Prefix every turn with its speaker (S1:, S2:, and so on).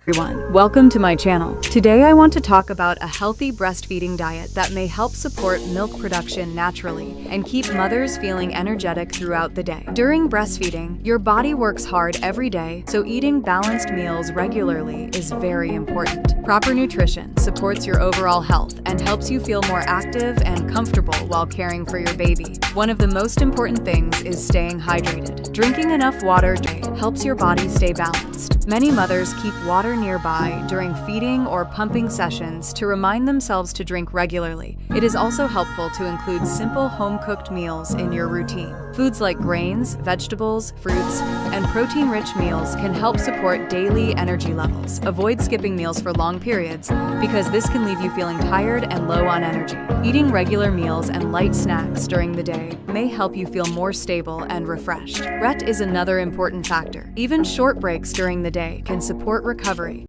S1: Everyone, welcome to my channel. Today I want to talk about a healthy breastfeeding diet that may help support milk production naturally and keep mothers feeling energetic throughout the day. During breastfeeding, your body works hard every day, so eating balanced meals regularly is very important. Proper nutrition supports your overall health and helps you feel more active and comfortable while caring for your baby. One of the most important things is staying hydrated. Drinking enough water helps your body stay balanced. Many mothers keep water nearby during feeding or pumping sessions to remind themselves to drink regularly. It is also helpful to include simple home-cooked meals in your routine. Foods like grains, vegetables, fruits, and protein-rich meals can help support daily energy levels. Avoid skipping meals for long periods because this can leave you feeling tired and low on energy. Eating regular meals and light snacks during the day may help you feel more stable and refreshed. Rest is another important factor. Even short breaks during the day can support recovery.